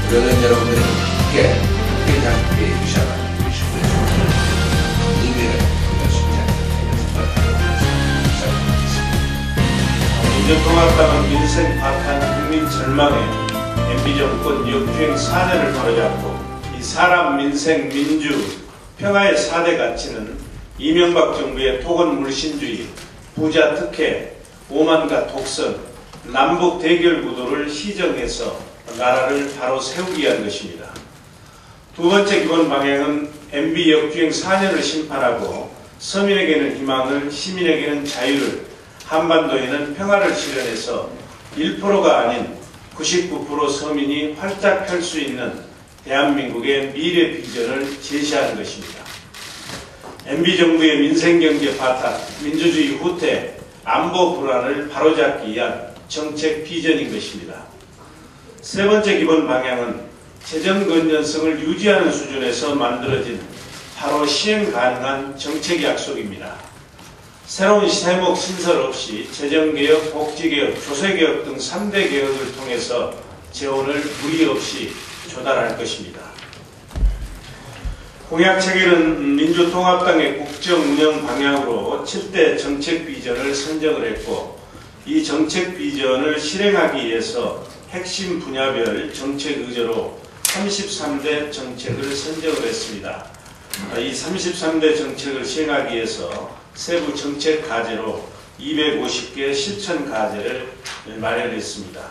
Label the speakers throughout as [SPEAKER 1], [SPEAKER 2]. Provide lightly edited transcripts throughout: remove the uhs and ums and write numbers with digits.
[SPEAKER 1] 그러던 여러분들이 함께 해주셔서 의미를 쉽지 않게
[SPEAKER 2] 민주통합당은 민생 파탄 국민 절망에 MB 정권 역주행 4년을 바로잡고 이 사람, 민생, 민주, 평화의 4대 가치는 이명박 정부의 토건 물신주의, 부자 특혜, 오만과 독선, 남북 대결 구도를 시정해서 나라를 바로 세우기 위한 것입니다. 두 번째 기본 방향은 MB 역주행 4년을 심판하고 서민에게는 희망을, 시민에게는 자유를, 한반도에는 평화를 실현해서 1%가 아닌 99% 서민이 활짝 펼 수 있는 대한민국의 미래 비전을 제시하는 것입니다. MB 정부의 민생경제 파탄, 민주주의 후퇴, 안보 불안을 바로잡기 위한 정책 비전인 것입니다. 세 번째 기본 방향은 재정 건전성을 유지하는 수준에서 만들어진 바로 시행 가능한 정책 약속입니다. 새로운 세목 신설 없이 재정개혁, 복지개혁, 조세개혁 등 3대 개혁을 통해서 재원을 무리 없이 조달할 것입니다. 공약체계는 민주통합당의 국정운영 방향으로 7대 정책 비전을 선정을 했고 이 정책 비전을 실행하기 위해서 핵심 분야별 정책 의제로 33대 정책을 선정을 했습니다. 이 33대 정책을 시행하기 위해서 세부 정책 과제로 250개 실천 과제를 마련했습니다.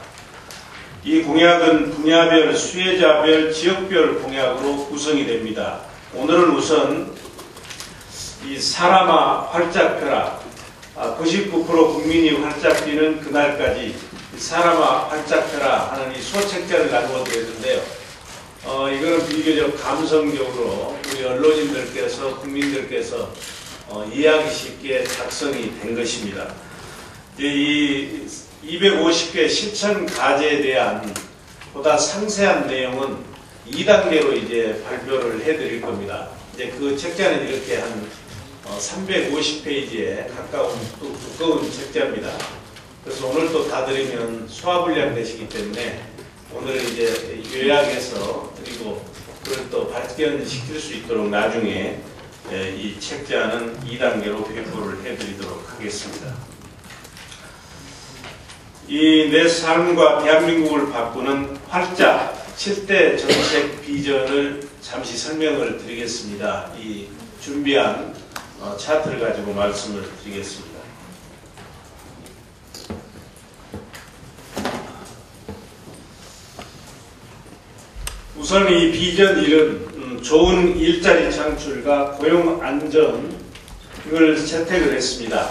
[SPEAKER 2] 이 공약은 분야별, 수혜자별, 지역별 공약으로 구성이 됩니다. 오늘은 우선 이 사람아 활짝 펴라, 99% 국민이 활짝 뛰는 그날까지 사람아 활짝 펴라 하는 이 소책자를 나누어 드렸는데요. 이거는 비교적 감성적으로 우리 언론인들께서, 국민들께서 이해하기 쉽게 작성이 된 것입니다. 이 250개 실천 과제에 대한 보다 상세한 내용은 2단계로 이제 발표를 해드릴 겁니다. 이제 그 책자는 이렇게 한 350페이지에 가까운 두꺼운 책자입니다. 그래서 오늘 또 다 드리면 소화불량 되시기 때문에 오늘 이제 요약해서 그리고 그걸 또 발견시킬 수 있도록 나중에 이 책자는 2단계로 배포를 해드리도록 하겠습니다. 이 내 삶과 대한민국을 바꾸는 활짝 7대 정책 비전을 잠시 설명을 드리겠습니다. 이 준비한 차트를 가지고 말씀을 드리겠습니다. 우선 이 비전 1은 좋은 일자리 창출과 고용 안정 이걸 채택을 했습니다.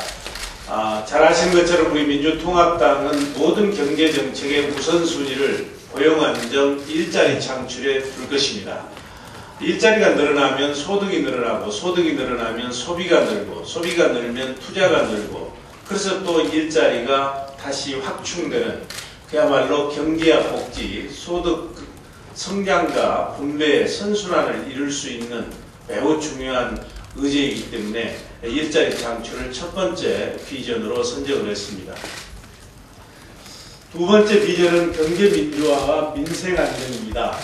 [SPEAKER 2] 잘 아시는 것처럼 우리 민주통합당은 모든 경제정책의 우선순위를 고용 안정, 일자리 창출에 둘 것입니다. 일자리가 늘어나면 소득이 늘어나고 소득이 늘어나면 소비가 늘고 소비가 늘면 투자가 늘고 그래서 또 일자리가 다시 확충되는 그야말로 경제와 복지, 소득 성장과 분배의 선순환을 이룰 수 있는 매우 중요한 의제이기 때문에 일자리 창출을 첫 번째 비전으로 선정을 했습니다. 두 번째 비전은 경제 민주화와 민생 안정입니다.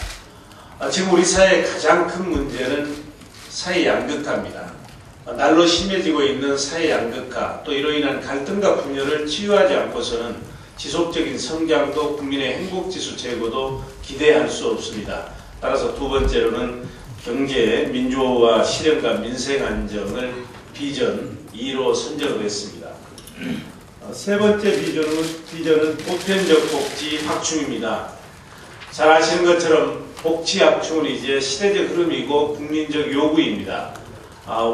[SPEAKER 2] 지금 우리 사회의 가장 큰 문제는 사회 양극화입니다. 날로 심해지고 있는 사회 양극화, 또 이로 인한 갈등과 분열을 치유하지 않고서는 지속적인 성장도 국민의 행복지수 제고도 기대할 수 없습니다. 따라서 두 번째로는 경제 민주화 실현과 민생 안정을 비전 2로 선정을 했습니다. 세 번째 비전은 보편적 복지 확충입니다. 잘 아시는 것처럼 복지 확충은 이제 시대적 흐름이고 국민적 요구입니다.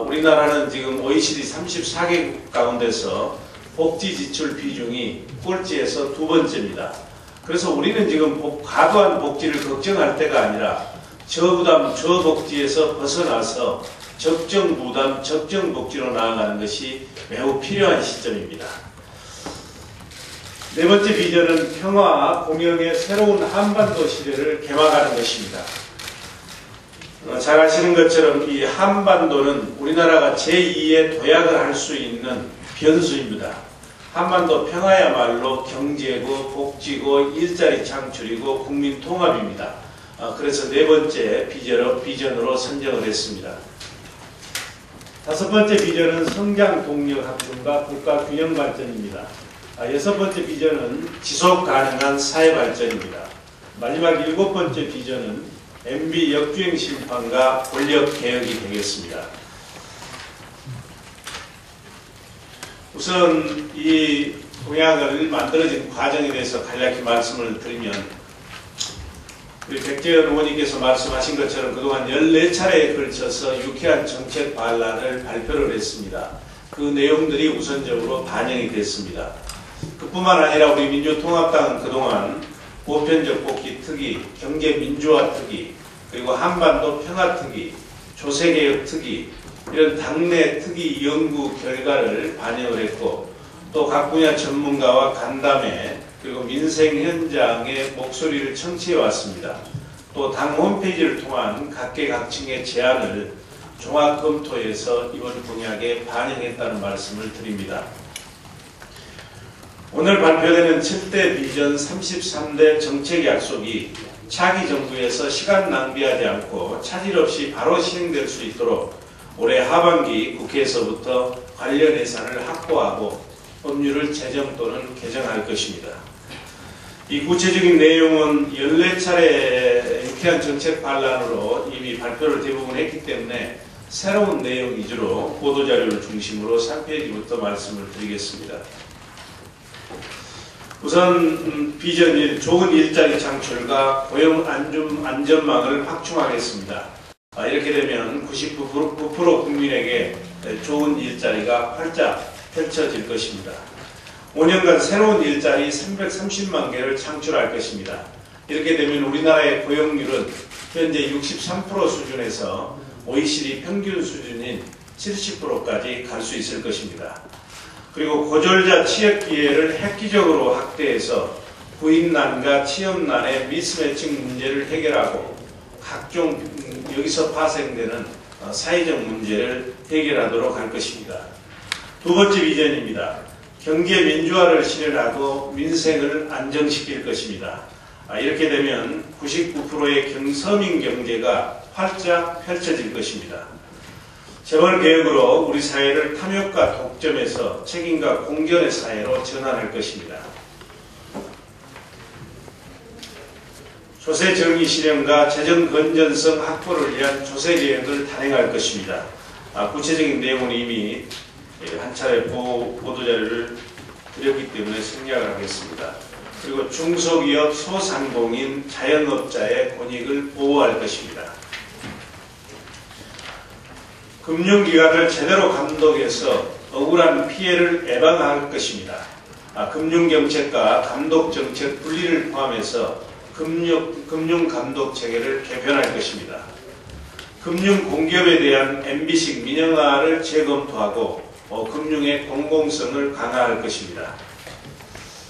[SPEAKER 2] 우리나라는 지금 OECD 34개국 가운데서 복지 지출 비중이 꼴찌에서 두 번째입니다. 그래서 우리는 지금 과도한 복지를 걱정할 때가 아니라 저부담, 저복지에서 벗어나서 적정부담, 적정복지로 나아가는 것이 매우 필요한 시점입니다. 네 번째 비전은 평화와 공영의 새로운 한반도 시대를 개막하는 것입니다. 잘 아시는 것처럼 이 한반도는 우리나라가 제2의 도약을 할 수 있는 변수입니다. 한반도 평화야말로 경제고 복지고 일자리 창출이고 국민 통합입니다. 그래서 네 번째 비전으로 선정을 했습니다. 다섯 번째 비전은 성장 동력 확충과 국가 균형 발전입니다. 여섯 번째 비전은 지속 가능한 사회 발전입니다. 마지막 일곱 번째 비전은 MB 역주행 심판과 권력 개혁이 되겠습니다. 우선 이 공약을 만들어진 과정에 대해서 간략히 말씀을 드리면, 우리 백재현 의원님께서 말씀하신 것처럼 그동안 14차례에 걸쳐서 유쾌한 정책 반란을 발표를 했습니다. 그 내용들이 우선적으로 반영이 됐습니다. 그뿐만 아니라 우리 민주통합당은 그동안 보편적 복귀 특위, 경제민주화 특위, 그리고 한반도 평화 특위, 조세개혁 특위, 이런 당내 특위 연구 결과를 반영을 했고, 또 각 분야 전문가와 간담회, 그리고 민생 현장의 목소리를 청취해 왔습니다. 또 당 홈페이지를 통한 각계각층의 제안을 종합 검토해서 이번 공약에 반영했다는 말씀을 드립니다. 오늘 발표되는 7대 비전 33대 정책 약속이 차기 정부에서 시간 낭비하지 않고 차질 없이 바로 시행될 수 있도록 올해 하반기 국회에서부터 관련 예산을 확보하고 법률을 제정 또는 개정할 것입니다. 이 구체적인 내용은 14차례 유쾌한 정책 반란으로 이미 발표를 대부분 했기 때문에 새로운 내용 위주로 보도자료를 중심으로 3페이지부터 말씀을 드리겠습니다. 우선 비전 1, 좋은 일자리 창출과 고용 안전망을 확충하겠습니다. 이렇게 되면 99% 국민에게 좋은 일자리가 활짝 펼쳐질 것입니다. 5년간 새로운 일자리 330만 개를 창출할 것입니다. 이렇게 되면 우리나라의 고용률은 현재 63% 수준에서 OECD 평균 수준인 70%까지 갈 수 있을 것입니다. 그리고 고졸자 취업 기회를 획기적으로 확대해서 구인난과 취업난의 미스매칭 문제를 해결하고 각종 여기서 파생되는 사회적 문제를 해결하도록 할 것입니다. 두 번째 비전입니다. 경제 민주화를 실현하고 민생을 안정시킬 것입니다. 이렇게 되면 99%의 서민 경제가 활짝 펼쳐질 것입니다. 재벌 개혁으로 우리 사회를 탐욕과 독점에서 책임과 공견의 사회로 전환할 것입니다. 조세 정의 실현과 재정 건전성 확보를 위한 조세 개혁을 단행할 것입니다. 구체적인 내용은 이미 한 차례 보도자료를 드렸기 때문에 생략을 하겠습니다. 그리고 중소기업, 소상공인, 자영업자의 권익을 보호할 것입니다. 금융기관을 제대로 감독해서 억울한 피해를 예방할 것입니다. 금융정책과 감독정책 분리를 포함해서 금융감독체계를 개편할 것입니다. 금융공기업에 대한 MB식 민영화를 재검토하고 금융의 공공성을 강화할 것입니다.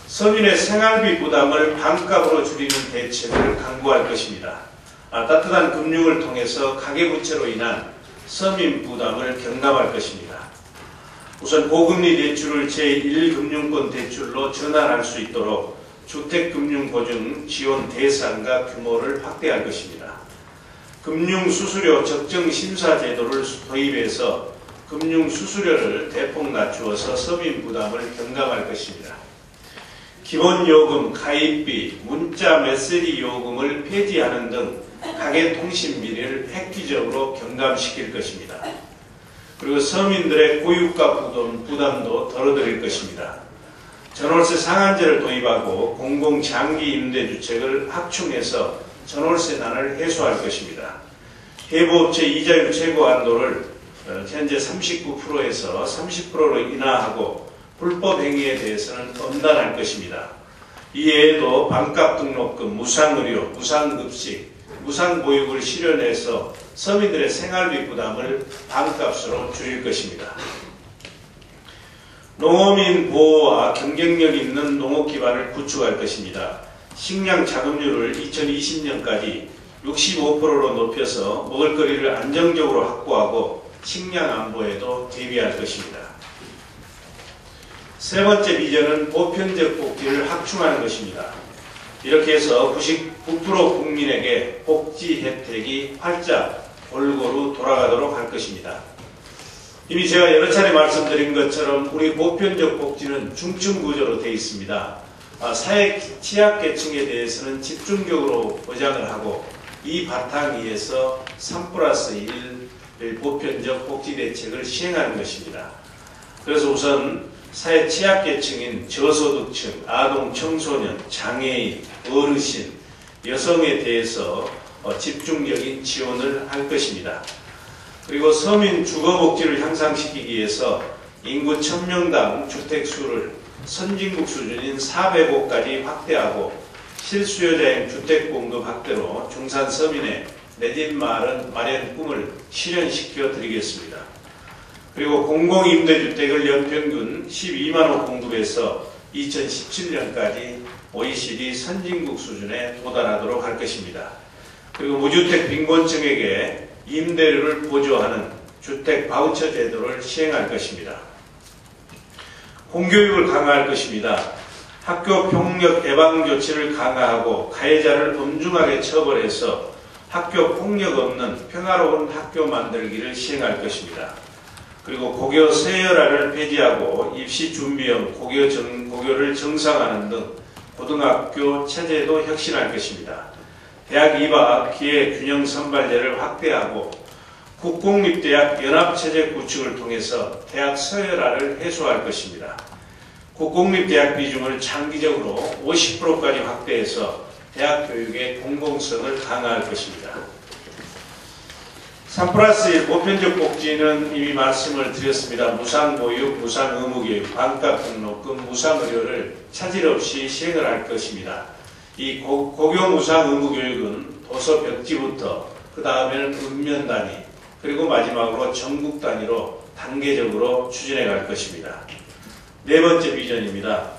[SPEAKER 2] 서민의 생활비 부담을 반값으로 줄이는 대책을 강구할 것입니다. 따뜻한 금융을 통해서 가계부채로 인한 서민 부담을 경감할 것입니다. 우선 고금리 대출을 제1금융권 대출로 전환할 수 있도록 주택금융보증 지원 대상과 규모를 확대할 것입니다. 금융수수료 적정심사 제도를 도입해서 금융수수료를 대폭 낮추어서 서민 부담을 경감할 것입니다. 기본요금, 가입비, 문자 메시지 요금을 폐지하는 등 가계통신비를 획기적으로 경감시킬 것입니다. 그리고 서민들의 고유가 부담도 덜어드릴 것입니다. 전월세 상한제를 도입하고 공공장기 임대주택을 확충해서 전월세난을 해소할 것입니다. 해부업체 이자율 최고 한도를 현재 39%에서 30%로 인하하고 불법 행위에 대해서는 엄단할 것입니다. 이외에도 반값 등록금, 무상의료, 무상급식, 무상보육을 실현해서 서민들의 생활비 부담을 반값으로 줄일 것입니다. 농어민 보호와 경쟁력 있는 농업 기반을 구축할 것입니다. 식량 자급률을 2020년까지 65%로 높여서 먹을거리를 안정적으로 확보하고 식량 안보에도 대비할 것입니다. 세 번째 비전은 보편적 복지를 확충하는 것입니다. 이렇게 해서 99% 국민에게 복지 혜택이 활짝 골고루 돌아가도록 할 것입니다. 이미 제가 여러 차례 말씀드린 것처럼 우리 보편적 복지는 중층 구조로 되어 있습니다. 사회 취약계층에 대해서는 집중적으로 보장을 하고 이 바탕 위에서 3+1 보편적 복지 대책을 시행하는 것입니다. 그래서 우선 사회 취약계층인 저소득층, 아동, 청소년, 장애인, 어르신, 여성에 대해서 집중적인 지원을 할 것입니다. 그리고 서민 주거복지를 향상시키기 위해서 인구 1000명당 주택수를 선진국 수준인 400호까지 확대하고 실수요자형 주택 공급 확대로 중산 서민의 내 집 마련 꿈을 실현시켜 드리겠습니다. 그리고 공공임대주택을 연평균 12만호 공급해서 2017년까지 OECD 선진국 수준에 도달하도록 할 것입니다. 그리고 무주택 빈곤층에게 임대료를 보조하는 주택 바우처 제도를 시행할 것입니다. 공교육을 강화할 것입니다. 학교 폭력 예방 조치를 강화하고 가해자를 엄중하게 처벌해서 학교 폭력 없는 평화로운 학교 만들기를 시행할 것입니다. 그리고 고교 서열화를 폐지하고 입시 준비형 고교를 정상화하는 등 고등학교 체제도 혁신할 것입니다. 대학 입학 기회 균형 선발제를 확대하고 국공립대학 연합체제 구축을 통해서 대학 서열화를 해소할 것입니다. 국공립대학 비중을 장기적으로 50%까지 확대해서 대학 교육의 공공성을 강화할 것입니다. 3+1 보편적 복지는 이미 말씀을 드렸습니다. 무상보육, 무상의무교육, 반값등록금, 무상의료를 차질 없이 시행을 할 것입니다. 이 고교 무상의무교육은 도서 벽지부터 그 다음에는 읍면 단위 그리고 마지막으로 전국 단위로 단계적으로 추진해 갈 것입니다. 네 번째 비전입니다.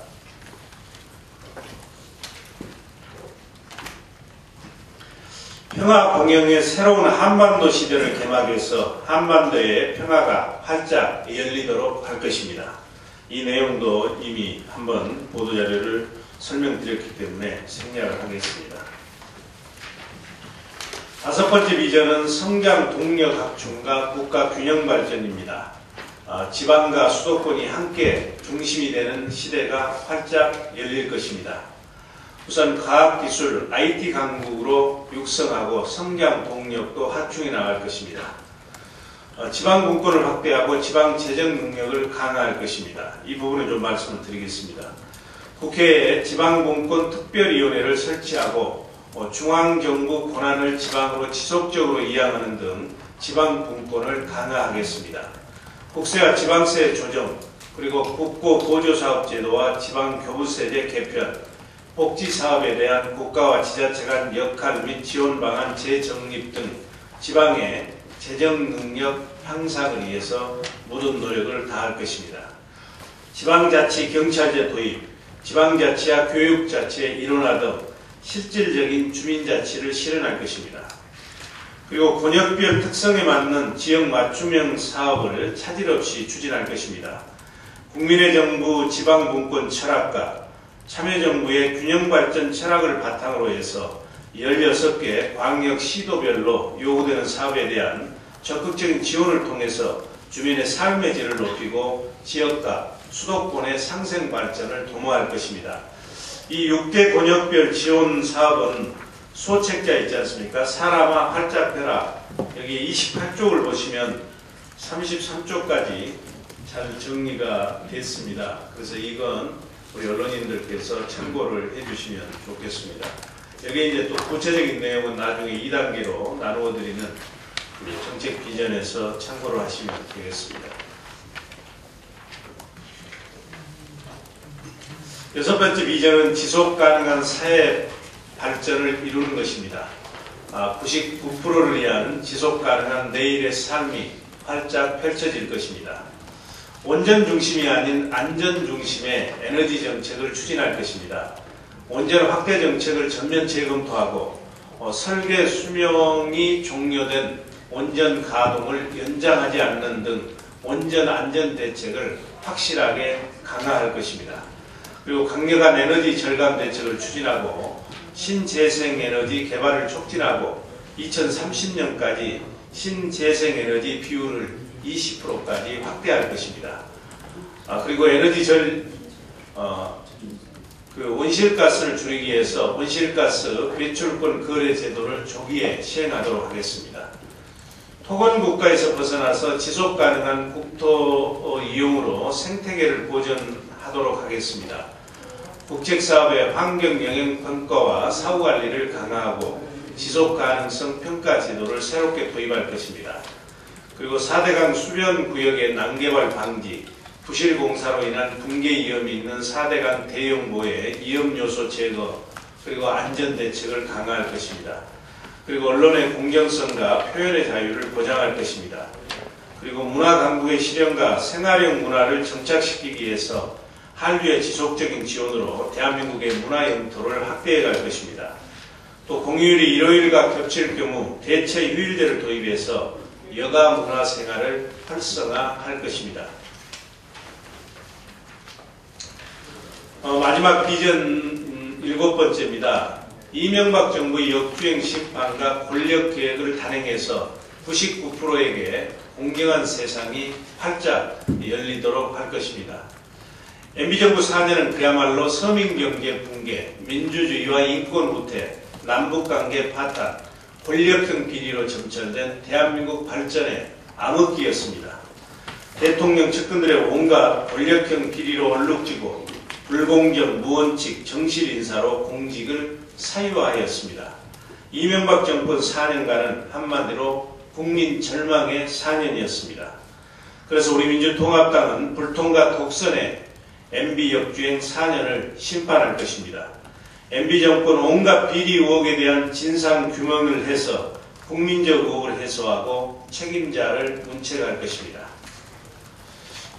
[SPEAKER 2] 평화 공영의 새로운 한반도 시대를 개막해서 한반도의 평화가 활짝 열리도록 할 것입니다. 이 내용도 이미 한번 보도자료를 설명드렸기 때문에 생략을 하겠습니다. 다섯 번째 비전은 성장 동력 확충과 국가 균형 발전입니다. 지방과 수도권이 함께 중심이 되는 시대가 활짝 열릴 것입니다. 우선 과학기술, IT 강국으로 육성하고 성장 동력도 확충해 나갈 것입니다. 지방 분권을 확대하고 지방 재정 능력을 강화할 것입니다. 이 부분을 좀 말씀을 드리겠습니다. 국회에 지방분권 특별위원회를 설치하고 중앙정부 권한을 지방으로 지속적으로 이양하는 등 지방분권을 강화하겠습니다. 국세와 지방세 조정, 그리고 국고보조사업제도와 지방교부세제 개편, 복지사업에 대한 국가와 지자체 간 역할 및 지원 방안 재정립 등 지방의 재정 능력 향상을 위해서 모든 노력을 다할 것입니다. 지방자치 경찰제 도입, 지방자치와 교육자치의 일원화 등 실질적인 주민자치를 실현할 것입니다. 그리고 권역별 특성에 맞는 지역 맞춤형 사업을 차질 없이 추진할 것입니다. 국민의 정부 지방분권 철학과 참여정부의 균형발전 철학을 바탕으로 해서 16개 광역시도별로 요구되는 사업에 대한 적극적인 지원을 통해서 주민의 삶의 질을 높이고 지역과 수도권의 상생 발전을 도모할 것입니다. 이 6대 권역별 지원 사업은 소책자 있지 않습니까? 사람아 활짝 펴라. 여기 28쪽을 보시면 33쪽까지 잘 정리가 됐습니다. 그래서 이건 우리 언론인들께서 참고를 해주시면 좋겠습니다. 여기 이제 또 구체적인 내용은 나중에 2단계로 나누어 드리는 정책 비전에서 참고를 하시면 되겠습니다. 여섯 번째 비전은 지속 가능한 사회 발전을 이루는 것입니다. 99%를 위한 지속 가능한 내일의 삶이 활짝 펼쳐질 것입니다. 원전 중심이 아닌 안전 중심의 에너지 정책을 추진할 것입니다. 원전 확대 정책을 전면 재검토하고 설계 수명이 종료된 원전 가동을 연장하지 않는 등 원전 안전 대책을 확실하게 강화할 것입니다. 그리고 강력한 에너지 절감 대책을 추진하고 신재생에너지 개발을 촉진하고 2030년까지 신재생에너지 비율을 20%까지 확대할 것입니다. 그리고 에너지 온실가스를 줄이기 위해서 온실가스 배출권 거래 제도를 조기에 시행하도록 하겠습니다. 토건국가에서 벗어나서 지속가능한 국토 이용으로 생태계를 보존하도록 하겠습니다. 국책사업의 환경영향평가와 사후관리를 강화하고 지속가능성 평가 제도를 새롭게 도입할 것입니다. 그리고 4대강 수변구역의 난개발 방지, 부실공사로 인한 붕괴 위험이 있는 4대강 대형보의 위험요소 제거, 그리고 안전대책을 강화할 것입니다. 그리고 언론의 공정성과 표현의 자유를 보장할 것입니다. 그리고 문화강국의 실현과 생활형 문화를 정착시키기 위해서 한류의 지속적인 지원으로 대한민국의 문화 영토를 확대해 갈 것입니다. 또 공휴일이 일요일과 겹칠 경우 대체 휴일제를 도입해서 여가 문화 생활을 활성화할 것입니다. 마지막 비전 7번째입니다. 이명박 정부의 역주행 심판과 권력 개혁을 단행해서 99%에게 공정한 세상이 활짝 열리도록 할 것입니다. MB정부 4년은 그야말로 서민경제 붕괴, 민주주의와 인권 후퇴, 남북관계 파탄, 권력형 비리로 점철된 대한민국 발전의 암흑기였습니다. 대통령 측근들의 온갖 권력형 비리로 얼룩지고 불공정, 무원칙, 정실인사로 공직을 사유화하였습니다. 이명박 정권 4년간은 한마디로 국민 절망의 4년이었습니다. 그래서 우리 민주통합당은 불통과 독선의 MB 역주행 4년을 심판할 것입니다. MB 정권 온갖 비리 의혹에 대한 진상 규명을 해서 국민적 의혹을 해소하고 책임자를 문책할 것입니다.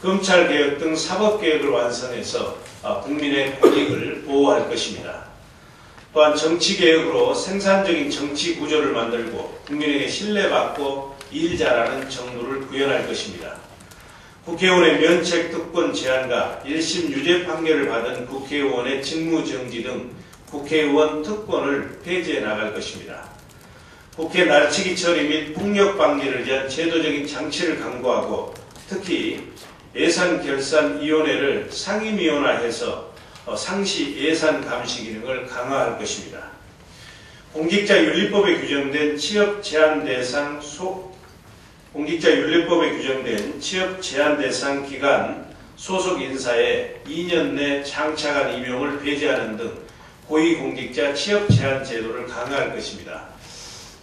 [SPEAKER 2] 검찰개혁 등 사법개혁을 완성해서 국민의 권익을 보호할 것입니다. 또한 정치개혁으로 생산적인 정치 구조를 만들고 국민에게 신뢰받고 일 잘하는 정부를 구현할 것입니다. 국회의원의 면책 특권 제한과 1심 유죄 판결을 받은 국회의원의 직무정지 등 국회의원 특권을 폐지해 나갈 것입니다. 국회 날치기 처리 및 폭력 방지를 위한 제도적인 장치를 강구하고 특히 예산결산위원회를 상임위원화해서 상시 예산 감시 기능을 강화할 것입니다. 공직자윤리법에 규정된 취업 제한 대상 기간 소속 인사의 2년 내 장차관 임용을 배제하는 등 고위공직자 취업 제한 제도를 강화할 것입니다.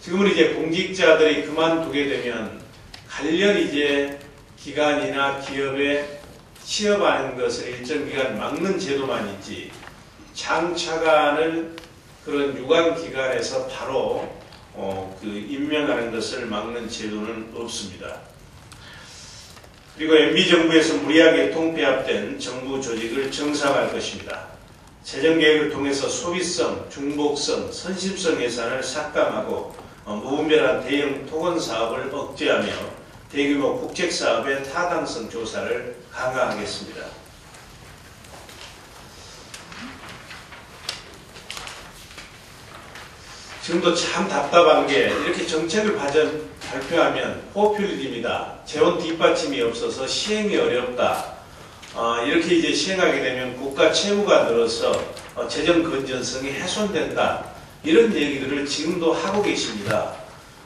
[SPEAKER 2] 지금은 이제 공직자들이 그만두게 되면 관련 이제 기관이나 기업에 취업하는 것을 일정 기간 막는 제도만 있지 장차관을 그런 유관기관에서 바로 임명하는 것을 막는 제도는 없습니다. 그리고 MB정부에서 무리하게 통폐합된 정부 조직을 정상화할 것입니다. 재정개혁을 통해서 소비성, 중복성, 선심성 예산을 삭감하고 무분별한 대형 토건사업을 억제하며 대규모 국책사업의 타당성 조사를 강화하겠습니다. 지금도 참 답답한 게 이렇게 정책을 발표하면 포퓰리즘이다. 재원 뒷받침이 없어서 시행이 어렵다. 이렇게 이제 시행하게 되면 국가 채무가 늘어서 재정 건전성이 훼손된다. 이런 얘기들을 지금도 하고 계십니다.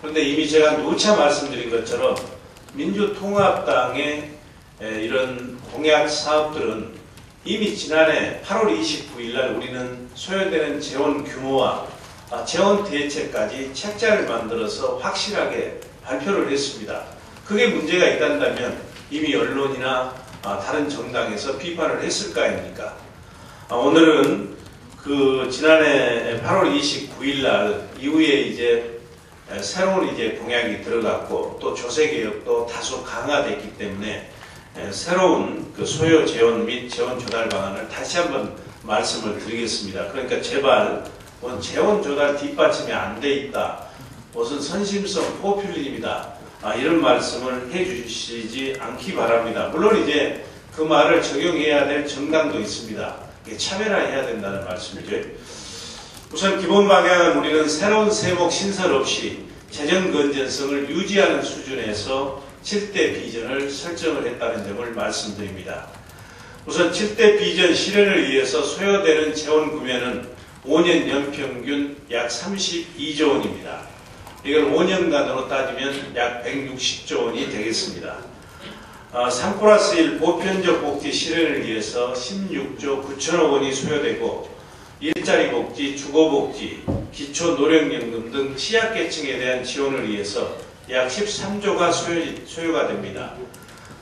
[SPEAKER 2] 그런데 이미 제가 누차 말씀드린 것처럼 민주통합당의 이런 공약 사업들은 이미 지난해 8월 29일 날 우리는 소요되는 재원 규모와 재원 대책까지 책자를 만들어서 확실하게 발표를 했습니다. 그게 문제가 있다면 이미 언론이나 다른 정당에서 비판을 했을 거 아닙니까? 오늘은 그 지난해 8월 29일 날 이후에 이제 새로운 이제 공약이 들어갔고 또 조세개혁도 다소 강화됐기 때문에 새로운 그 소요 재원 및 재원 조달 방안을 다시 한번 말씀을 드리겠습니다. 그러니까 제발 재원 조달 뒷받침이 안 돼 있다. 무슨 선심성 포퓰리즘이다. 이런 말씀을 해주시지 않기 바랍니다. 물론 이제 그 말을 적용해야 될 정당도 있습니다. 차별화해야 된다는 말씀이죠. 우선 기본 방향은 우리는 새로운 세목 신설 없이 재정 건전성을 유지하는 수준에서 7대 비전을 설정을 했다는 점을 말씀드립니다. 우선 7대 비전 실현을 위해서 소요되는 재원 구매는 5년 연평균 약 32조 원입니다. 이걸 5년간으로 따지면 약 160조 원이 되겠습니다. 3+1 보편적 복지 실현을 위해서 16조 9천억 원이 소요되고 일자리 복지, 주거복지, 기초노령연금 등 취약계층에 대한 지원을 위해서 약 13조가 소요가 됩니다.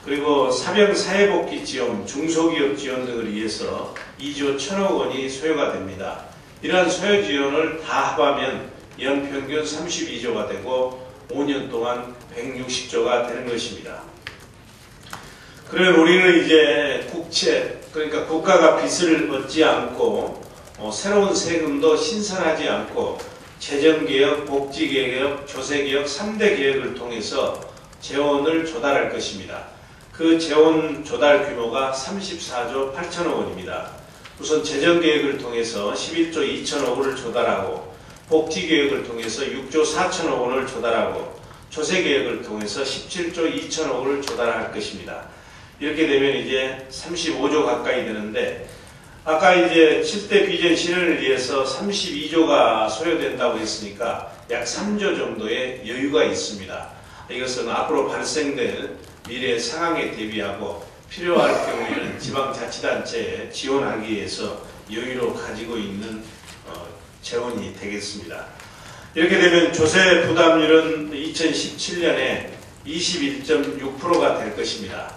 [SPEAKER 2] 그리고 사병 사회복지 지원, 중소기업 지원 등을 위해서 2조 1천억 원이 소요가 됩니다. 이러한 소요 지원을 다 합하면 연평균 32조가 되고 5년 동안 160조가 되는 것입니다. 그러면 우리는 이제 국채, 그러니까 국가가 빚을 얻지 않고 새로운 세금도 신설하지 않고 재정개혁, 복지개혁, 조세개혁 3대 개혁을 통해서 재원을 조달할 것입니다. 그 재원 조달 규모가 34조 8천억 원입니다. 우선 재정개혁을 통해서 11조 2천억 원을 조달하고 복지개혁을 통해서 6조 4천억 원을 조달하고 조세개혁을 통해서 17조 2천억 원을 조달할 것입니다. 이렇게 되면 이제 35조 가까이 되는데 아까 이제 7대 비전 실현을 위해서 32조가 소요된다고 했으니까 약 3조 정도의 여유가 있습니다. 이것은 앞으로 발생될 미래 상황에 대비하고 필요할 경우에는 지방자치단체에 지원하기 위해서 여유로 가지고 있는 재원이 되겠습니다. 이렇게 되면 조세 부담률은 2017년에 21.6%가 될 것입니다.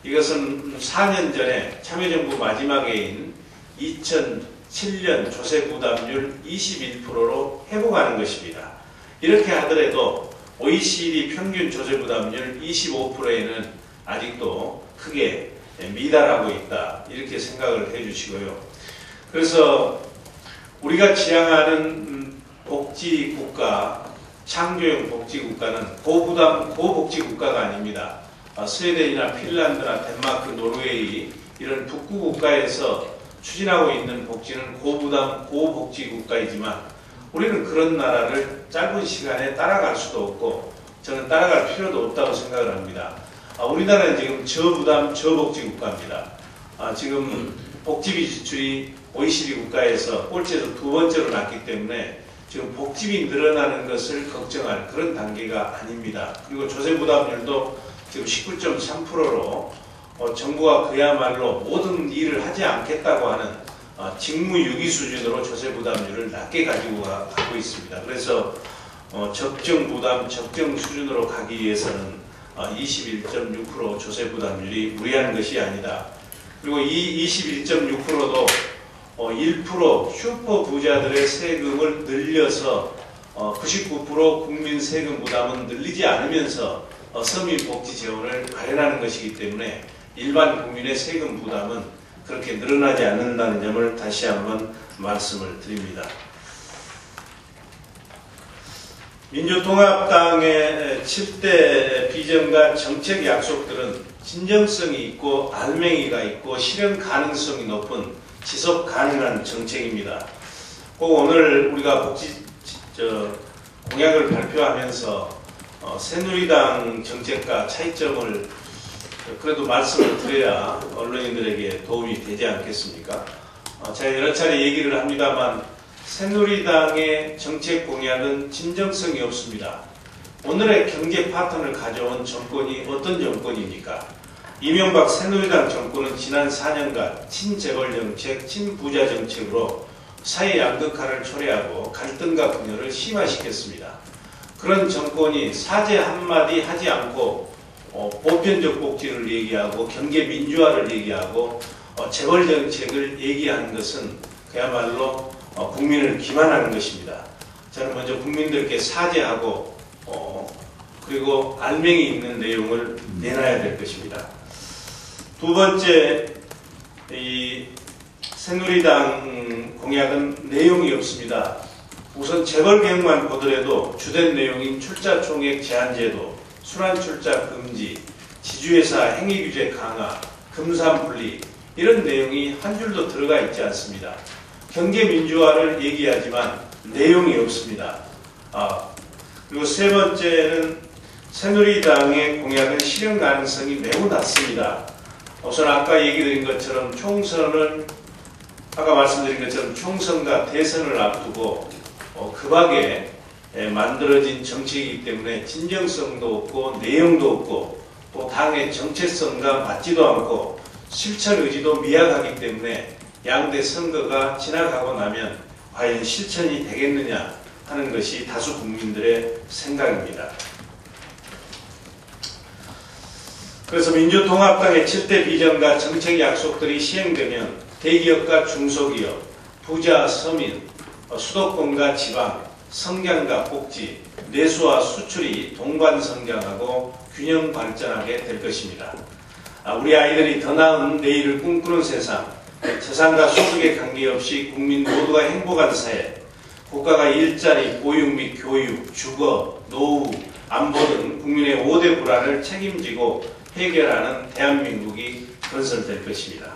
[SPEAKER 2] 이것은 4년 전에 참여정부 마지막해인 2007년 조세 부담률 21%로 회복하는 것입니다. 이렇게 하더라도 OECD 평균 조세 부담률 25%에는 아직도 크게 미달하고 있다. 이렇게 생각을 해주시고요. 그래서 우리가 지향하는 복지국가, 창조형 복지국가는 고부담, 고복지국가가 아닙니다. 스웨덴이나 핀란드나 덴마크, 노르웨이 이런 북구국가에서 추진하고 있는 복지는 고부담, 고복지국가이지만 우리는 그런 나라를 짧은 시간에 따라갈 수도 없고 저는 따라갈 필요도 없다고 생각을 합니다. 우리나라는 지금 저부담, 저복지국가입니다. 지금 복지비 지출이 OECD 국가에서 꼴찌에서 2번째로 낮기 때문에 지금 복지비 늘어나는 것을 걱정할 그런 단계가 아닙니다. 그리고 조세 부담률도 지금 19.3%로 정부가 그야말로 모든 일을 하지 않겠다고 하는 직무유기 수준으로 조세 부담률을 낮게 가지고 가고 있습니다. 그래서 적정 부담, 적정 수준으로 가기 위해서는 21.6% 조세 부담률이 무리한 것이 아니다. 그리고 이 21.6%도 1% 슈퍼 부자들의 세금을 늘려서 99% 국민 세금 부담은 늘리지 않으면서 서민 복지 재원을 마련하는 것이기 때문에 일반 국민의 세금 부담은 그렇게 늘어나지 않는다는 점을 다시 한번 말씀을 드립니다. 민주통합당의 7대 비전과 정책 약속들은 진정성이 있고 알맹이가 있고 실현 가능성이 높은 지속 가능한 정책입니다. 꼭 오늘 우리가 복지 공약을 발표하면서 새누리당 정책과 차이점을 그래도 말씀을 드려야 언론인들에게 도움이 되지 않겠습니까? 제가 여러 차례 얘기를 합니다만 새누리당의 정책 공약은 진정성이 없습니다. 오늘의 경제 파탄을 가져온 정권이 어떤 정권입니까? 이명박 새누리당 정권은 지난 4년간 친재벌 정책, 친부자 정책으로 사회 양극화를 초래하고 갈등과 분열을 심화시켰습니다. 그런 정권이 사죄 한마디 하지 않고 보편적 복지를 얘기하고 경제 민주화를 얘기하고 재벌 정책을 얘기하는 것은 그야말로 국민을 기만하는 것입니다. 저는 먼저 국민들께 사죄하고 그리고 알맹이 있는 내용을 내놔야 될 것입니다. 두 번째, 이 새누리당 공약은 내용이 없습니다. 우선 재벌 개혁만 보더라도 주된 내용인 출자 총액 제한제도, 순환 출자 금지, 지주회사 행위규제 강화, 금산분리 이런 내용이 한 줄도 들어가 있지 않습니다. 경제민주화를 얘기하지만 내용이 없습니다. 그리고 세 번째는 새누리당의 공약은 실현 가능성이 매우 낮습니다. 우선 아까 얘기 드린 것처럼 아까 말씀드린 것처럼 총선과 대선을 앞두고 급하게 만들어진 정책이기 때문에 진정성도 없고 내용도 없고 또 당의 정체성과 맞지도 않고 실천 의지도 미약하기 때문에 양대 선거가 지나가고 나면 과연 실천이 되겠느냐 하는 것이 다수 국민들의 생각입니다. 그래서 민주통합당의 7대 비전과 정책 약속들이 시행되면 대기업과 중소기업, 부자, 서민, 수도권과 지방, 성장과 복지, 내수와 수출이 동반 성장하고 균형 발전하게 될 것입니다. 우리 아이들이 더 나은 내일을 꿈꾸는 세상, 재산과 소득에 관계없이 국민 모두가 행복한 사회, 국가가 일자리, 보육 및 교육, 주거, 노후, 안보 등 국민의 5대 불안을 책임지고 해결하는 대한민국이 건설될 것입니다.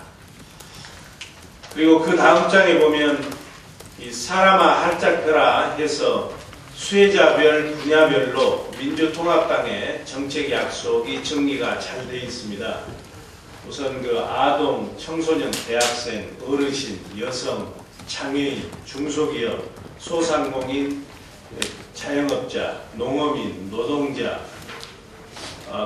[SPEAKER 2] 그리고 그 다음 장에 보면 이 사람아 할짝펴라 해서 수혜자별 분야별로 민주통합당의 정책 약속이 정리가 잘 되어 있습니다. 우선 그 아동, 청소년, 대학생, 어르신, 여성, 장애인, 중소기업, 소상공인, 자영업자, 농어민, 노동자,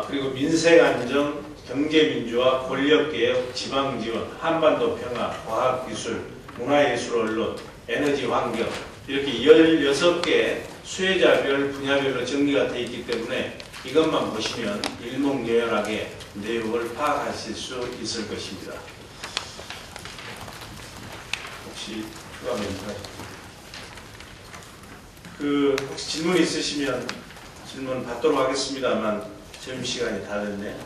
[SPEAKER 2] 그리고 민생안정, 경제민주화, 권력개혁, 지방지원, 한반도 평화, 과학기술, 문화예술, 언론, 에너지환경 이렇게 16개 수혜자별 분야별로 정리가 되어 있기 때문에 이것만 보시면 일목요연하게 내용을 파악하실 수 있을 것입니다. 혹시 추가 멘트 하실까요? 혹시 질문 있으시면 질문 받도록 하겠습니다만 점심시간이 다 됐네요.